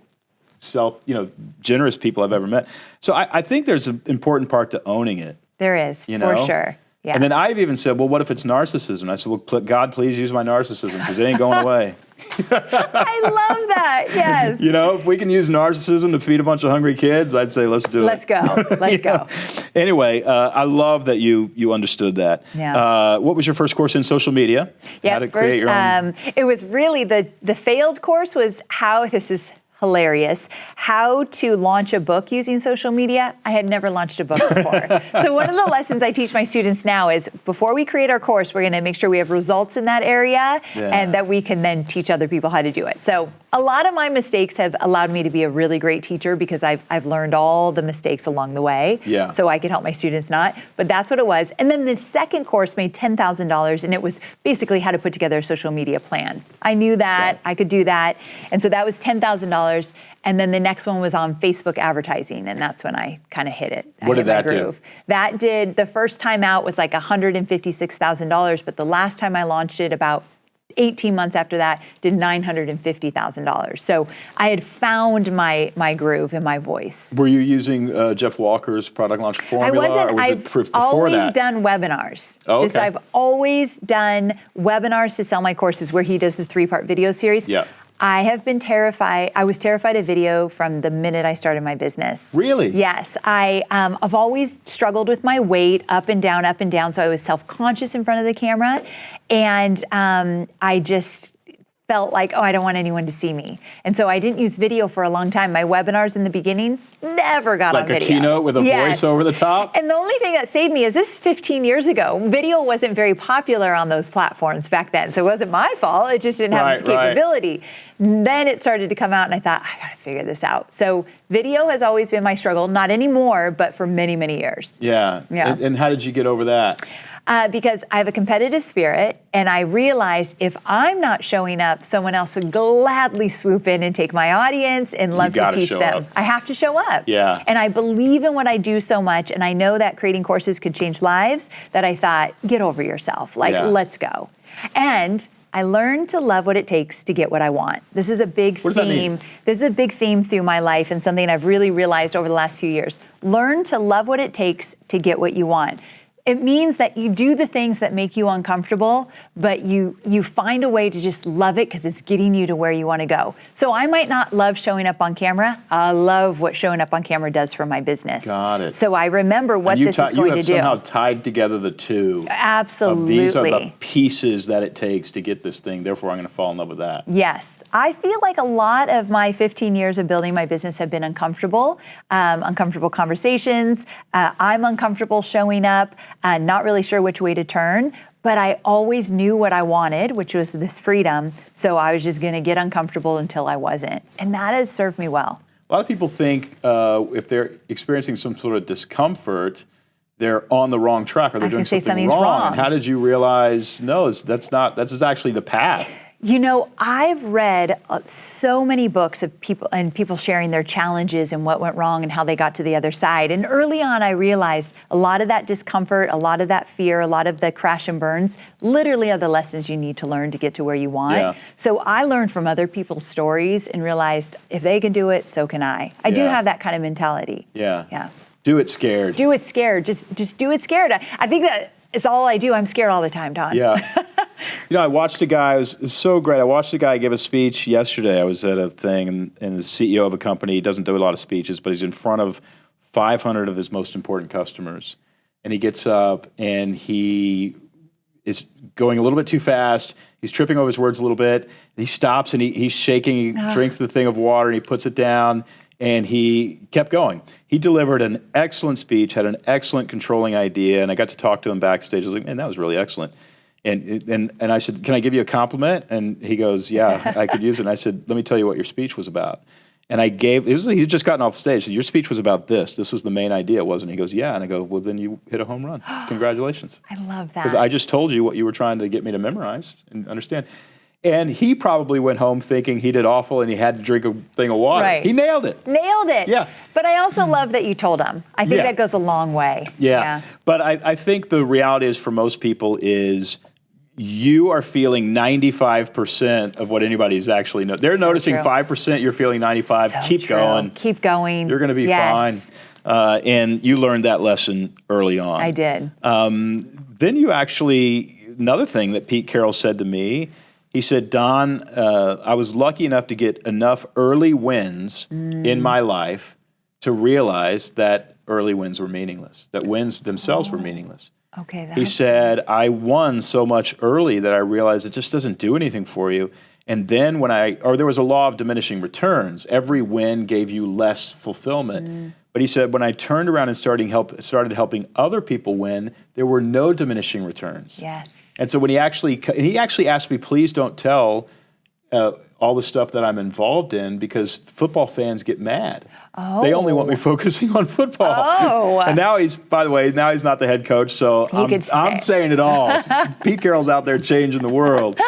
generous people I've ever met. So I think there's an important part to owning it. There is, for sure. Yeah. And then I've even said, well, what if it's narcissism? I said, well, God, please use my narcissism because it ain't going away. I love that, yes. If we can use narcissism to feed a bunch of hungry kids, I'd say let's do it. Let's go. Let's go. Anyway, I love that you understood that. Yeah. What was your first course in social media? Yeah, how to create your own? It was really the failed course was this is hilarious, how to launch a book using social media. I had never launched a book before. So one of the lessons I teach my students now is before we create our course, we're going to make sure we have results in that area and that we can then teach other people how to do it. So A lot of my mistakes have allowed me to be a really great teacher because I've learned all the mistakes along the way. Yeah. So I can help my students not. But that's what it was. And then the second course made $10,000, and it was basically how to put together a social media plan. I knew that. Okay. I could do that. And so that was $10,000. And then the next one was on Facebook advertising, and that's when I kind of hit it. What did that do? That did, the first time out was like $156,000, but the last time I launched it, about 18 months after that, did $950,000. So I had found my groove and my voice. Were you using Jeff Walker's product launch formula? I wasn't. Or was it proof before that? I've always done webinars. Oh, okay. I've always done webinars to sell my courses where he does the 3-part video series. Yeah. I have been terrified. I was terrified of video from the minute I started my business. Really? Yes. I've always struggled with my weight, up and down. So I was self-conscious in front of the camera. And I just felt like, I don't want anyone to see me. And so I didn't use video for a long time. My webinars in the beginning never got on video. Like a keynote with a voice over the top? And the only thing that saved me is this 15 years ago. Video wasn't very popular on those platforms back then. So it wasn't my fault. It just didn't have the capability. Then it started to come out and I thought, I got to figure this out. So video has always been my struggle. Not anymore, but for many, many years. Yeah. And how did you get over that? Because I have a competitive spirit, and I realized if I'm not showing up, someone else would gladly swoop in and take my audience and love to teach them. I have to show up. Yeah. And I believe in what I do so much, and I know that creating courses could change lives, that I thought, get over yourself. Let's go. And I learned to love what it takes to get what I want. This is a big theme. This is a big theme through my life and something I've really realized over the last few years. Learn to love what it takes to get what you want. It means that you do the things that make you uncomfortable, but you find a way to just love it because it's getting you to where you want to go. So I might not love showing up on camera. I love what showing up on camera does for my business. Got it. So I remember what this is going to do. You have somehow tied together the two. Absolutely. These are the pieces that it takes to get this thing. Therefore, I'm going to fall in love with that. Yes. I feel like a lot of my 15 years of building my business have been uncomfortable conversations. I'm uncomfortable showing up. Not really sure which way to turn, but I always knew what I wanted, which was this freedom. So I was just going to get uncomfortable until I wasn't. And that has served me well. A lot of people think if they're experiencing some sort of discomfort, they're on the wrong track or they're doing something wrong. And how did you realize, no, that's actually the path? You know, I've read so many books of people sharing their challenges and what went wrong and how they got to the other side. And early on, I realized a lot of that discomfort, a lot of that fear, a lot of the crash and burns literally are the lessons you need to learn to get to where you want. Yeah. So I learned from other people's stories and realized if they can do it, so can I. I do have that kind of mentality. Yeah. Yeah. Do it scared. Do it scared. Just do it scared. I think that it's all I do. I'm scared all the time, Don. Yeah. You know, I watched a guy, it was so great. I watched a guy give a speech yesterday. I was at a thing, and the CEO of a company, he doesn't do a lot of speeches, but he's in front of 500 of his most important customers. And he gets up, and he is going a little bit too fast. He's tripping over his words a little bit. He stops, and he's shaking. He drinks the thing of water, and he puts it down, and he kept going. He delivered an excellent speech, had an excellent controlling idea, and I got to talk to him backstage. I was like, man, that was really excellent. And I said, can I give you a compliment? And he goes, yeah, I could use it. And I said, let me tell you what your speech was about. And he had just gotten off stage. So your speech was about this. This was the main idea, wasn't it? He goes, yeah. And I go, well, then you hit a home run. Congratulations. I love that. Because I just told you what you were trying to get me to memorize and understand. And he probably went home thinking he did awful and he had to drink a thing of water. Right. He nailed it. Nailed it. Yeah. But I also love that you told him. I think that goes a long way. Yeah. But I think the reality is for most people is you are feeling 95% of what anybody's actually They're noticing 5%, you're feeling 95. Keep going. Keep going. You're going to be fine. And you learned that lesson early on. I did. Then you another thing that Pete Carroll said to me, he said, Don, I was lucky enough to get enough early wins in my life to realize that early wins were meaningless, that wins themselves were meaningless. Okay. He said, I won so much early that I realized it just doesn't do anything for you. And then there was a law of diminishing returns. Every win gave you less fulfillment. But he said, when I turned around and started helping other people win, there were no diminishing returns. Yes. And so when he actually asked me, please don't tell all the stuff that I'm involved in because football fans get mad. Oh. They only want me focusing on football. Oh. And now he's not the head coach, so I'm saying it all. Pete Carroll's out there changing the world.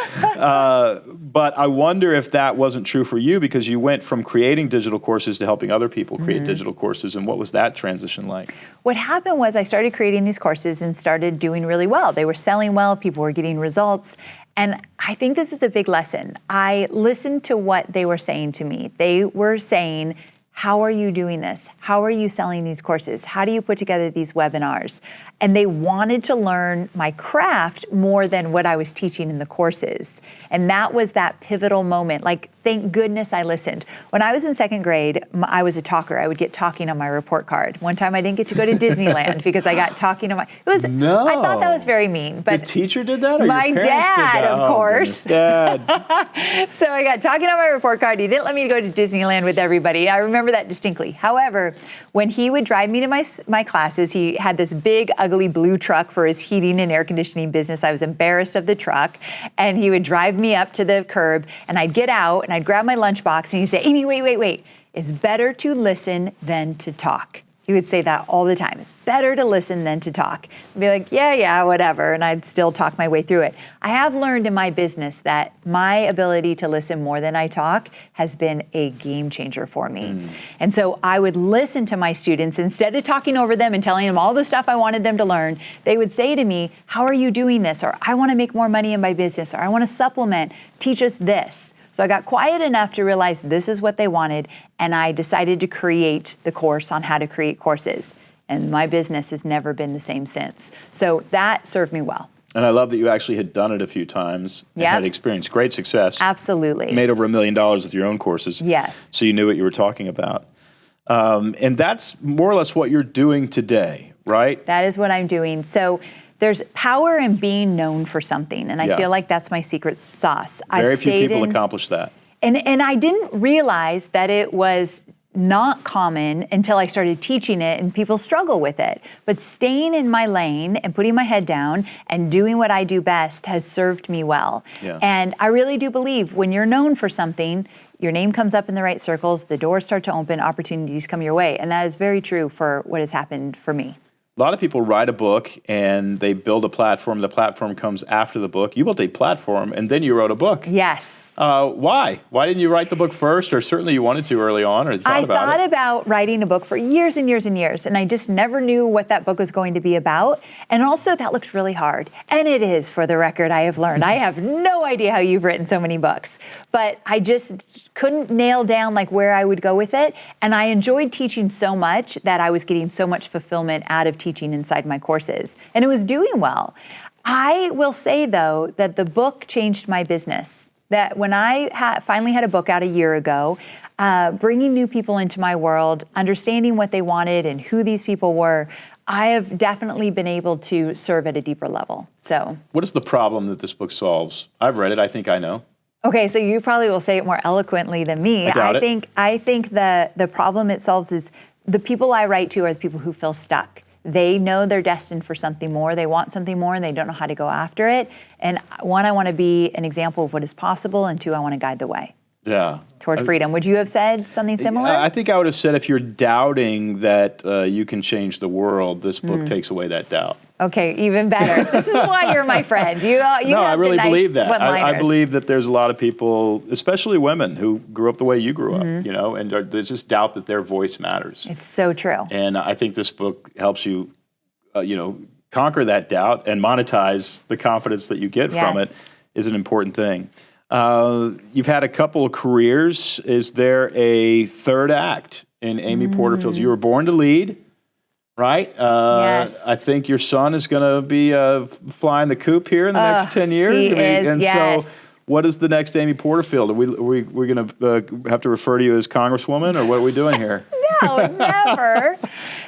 But I wonder if that wasn't true for you because you went from creating digital courses to helping other people create digital courses. And what was that transition like? What happened was I started creating these courses and started doing really well. They were selling well, people were getting results. And I think this is a big lesson. I listened to what they were saying to me. They were saying, how are you doing this? How are you selling these courses? How do you put together these webinars? And they wanted to learn my craft more than what I was teaching in the courses. And that was that pivotal moment. Like, thank goodness I listened. When I was in second grade, I was a talker. I would get talking on my report card. One time I didn't get to go to Disneyland because I got talking on my, I thought that was very mean. But the teacher did that or my your parents dad, did that? of course. Dad. So I got talking on my report card. He didn't let me go to Disneyland with everybody. I remember that distinctly. However, when he would drive me to my classes, he had this big, ugly blue truck for his heating and air conditioning business. I was embarrassed of the truck. And he would drive me up to the curb, and I'd get out, and I'd grab my lunchbox, and he'd say, Amy, wait. It's better to listen than to talk. He would say that all the time. It's better to listen than to talk. I'd be like, yeah, whatever. And I'd still talk my way through it. I have learned in my business that my ability to listen more than I talk has been a game changer for me. And so I would listen to my students instead of talking over them and telling them all the stuff I wanted them to learn. They would say to me, how are you doing this? Or I want to make more money in my business. Or I want to supplement. Teach us this. So I got quiet enough to realize this is what they wanted, and I decided to create the course on how to create courses. And my business has never been the same since. So that served me well. And I love that you actually had done it a few times and had experienced great success. Absolutely. Made over $1 million with your own courses. Yes. So you knew what you were talking about. And that's more or less what you're doing today, right? That is what I'm doing. So there's power in being known for something, and I feel like that's my secret sauce. Very few people accomplish that. And I didn't realize that it was not common until I started teaching it, and people struggle with it. But staying in my lane and putting my head down and doing what I do best has served me well. Yeah. And I really do believe when you're known for something, your name comes up in the right circles, the doors start to open, opportunities come your way. And that is very true for what has happened for me. A lot of people write a book and they build a platform. The platform comes after the book. You built a platform and then you wrote a book. Yes. Why? Why didn't you write the book first? Or certainly you wanted to early on or thought about it? I thought about writing a book for years and years and years, and I just never knew what that book was going to be about. And also that looked really hard. And it is, for the record, I have learned. I have no idea how you've written so many books. But I just couldn't nail down like where I would go with it. And I enjoyed teaching so much that I was getting so much fulfillment out of teaching inside my courses. And it was doing well. I will say, though, that the book changed my business. That when I finally had a book out a year ago, bringing new people into my world, understanding what they wanted and who these people were, I have definitely been able to serve at a deeper level. So, what is the problem that this book solves? I've read it. I think I know. Okay, so you probably will say it more eloquently than me. I think the problem it solves is the people I write to are the people who feel stuck. They know they're destined for something more. They want something more, and they don't know how to go after it. And one, I want to be an example of what is possible, and two, I want to guide the way. Yeah. Toward freedom. Would you have said something similar? I think I would have said if you're doubting that you can change the world, this book takes away that doubt. Okay, even better. This is why you're my friend. You no, I really believe that. I believe that there's a lot of people, especially women, who grew up the way you grew up, you know, and there's just doubt that their voice matters. It's so true. And I think this book helps you, conquer that doubt and monetize the confidence that you get from it is an important thing. You've had a couple of careers. Is there a third act in Amy Porterfield? You were born to lead. Right? Yes. I think your son is going to be flying the coop here in the next 10 years. He is, So what is the next Amy Porterfield? Are we going to have to refer to you as Congresswoman, or what are we doing here? No, never.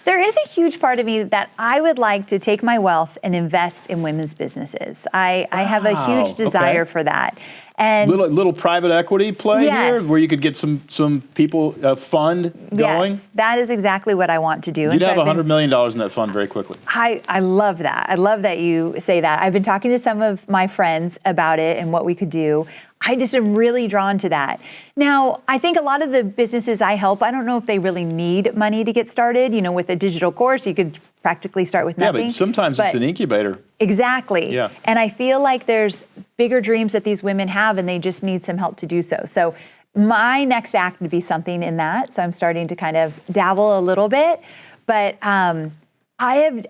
There is a huge part of me that I would like to take my wealth and invest in women's businesses. I have a huge desire for that. And little private equity play here, where you could get some people fund going. Yes, that is exactly what I want to do. You'd have $100 million in that fund very quickly. I love that. I love that you say that. I've been talking to some of my friends about it and what we could do. I just am really drawn to that. Now, I think a lot of the businesses I help, I don't know if they really need money to get started. With a digital course, you could practically start with nothing. Yeah, but sometimes it's an incubator. Exactly. Yeah. And I feel like there's bigger dreams that these women have, and they just need some help to do so. So my next act would be something in that. So I'm starting to kind of dabble a little bit. But I've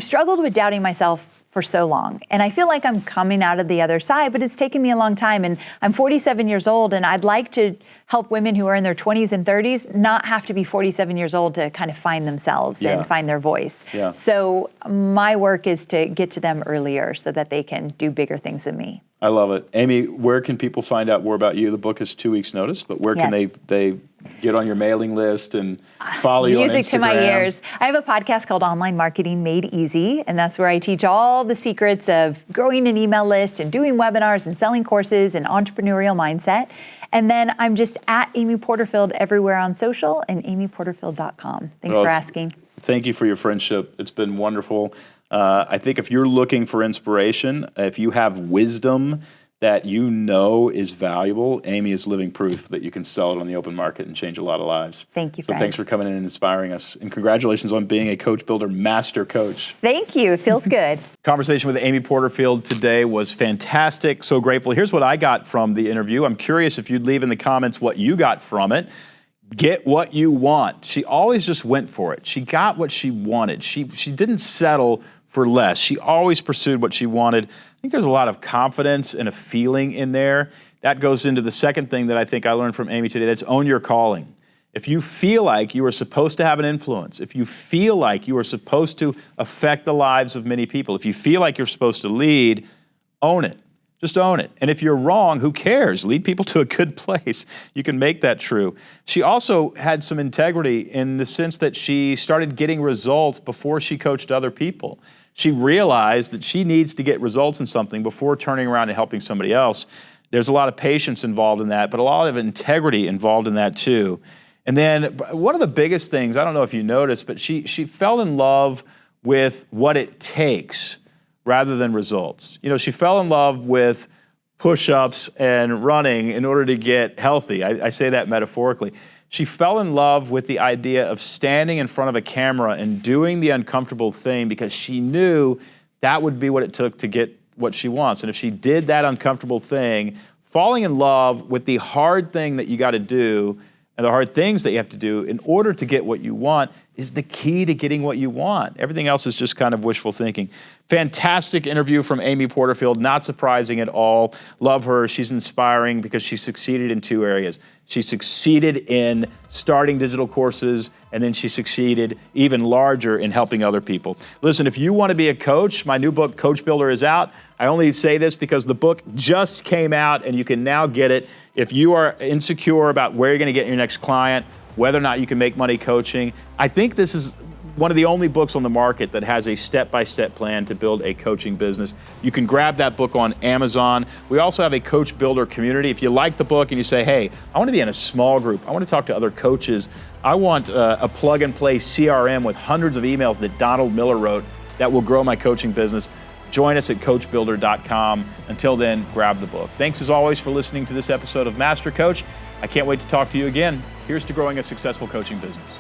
struggled with doubting myself for so long. And I feel like I'm coming out of the other side, but it's taken me a long time. And I'm 47 years old, and I'd like to help women who are in their 20s and 30s not have to be 47 years old to kind of find themselves and find their voice. Yeah. So my work is to get to them earlier so that they can do bigger things than me. I love it. Amy, where can people find out more about you? The book is 2 weeks notice, but where can they get on your mailing list and follow you on Instagram? Music to my ears. I have a podcast called Online Marketing Made Easy, and that's where I teach all the secrets of growing an email list and doing webinars and selling courses and entrepreneurial mindset. And then I'm just at Amy Porterfield everywhere on social and amyporterfield.com. Thanks for asking. Thank you for your friendship. It's been wonderful. I think if you're looking for inspiration, if you have wisdom that you know is valuable, Amy is living proof that you can sell it on the open market and change a lot of lives. Thank you, So Fred. thanks for coming in and inspiring us. And congratulations on being a Coach Builder Master Coach. Thank you. It feels good. Conversation with Amy Porterfield today was fantastic. So grateful. Here's what I got from the interview. I'm curious if you'd leave in the comments what you got from it. Get what you want. She always just went for it. She got what she wanted. She didn't settle for less. She always pursued what she wanted. I think there's a lot of confidence and a feeling in there. That goes into the second thing that I think I learned from Amy today. That's own your calling. If you feel like you are supposed to have an influence, if you feel like you are supposed to affect the lives of many people, if you feel like you're supposed to lead, own it. Just own it. And if you're wrong, who cares? Lead people to a good place. You can make that true. She also had some integrity in the sense that she started getting results before she coached other people. She realized that she needs to get results in something before turning around and helping somebody else. There's a lot of patience involved in that, but a lot of integrity involved in that too. And then one of the biggest things, I don't know if you noticed, but she fell in love with what it takes rather than results. She fell in love with push-ups and running in order to get healthy. I say that metaphorically. She fell in love with the idea of standing in front of a camera and doing the uncomfortable thing because she knew that would be what it took to get what she wants. And if she did that uncomfortable thing, falling in love with the hard thing that you got to do and the hard things that you have to do in order to get what you want is the key to getting what you want. Everything else is just kind of wishful thinking. Fantastic interview from Amy Porterfield, not surprising at all. Love her. She's inspiring because she succeeded in two areas. She succeeded in starting digital courses, and then she succeeded even larger in helping other people. Listen, if you want to be a coach, my new book, Coach Builder, is out. I only say this because the book just came out, and you can now get it. If you are insecure about where you're going to get your next client, whether or not you can make money coaching, I think this is one of the only books on the market that has a step-by-step plan to build a coaching business. You can grab that book on Amazon. We also have a Coach Builder community. If you like the book and you say, hey, I want to be in a small group, I want to talk to other coaches, I want a plug-and-play CRM with hundreds of emails that Donald Miller wrote that will grow my coaching business, join us at coachbuilder.com. Until then, grab the book. Thanks as always for listening to this episode of Master Coach. I can't wait to talk to you again. Here's to growing a successful coaching business.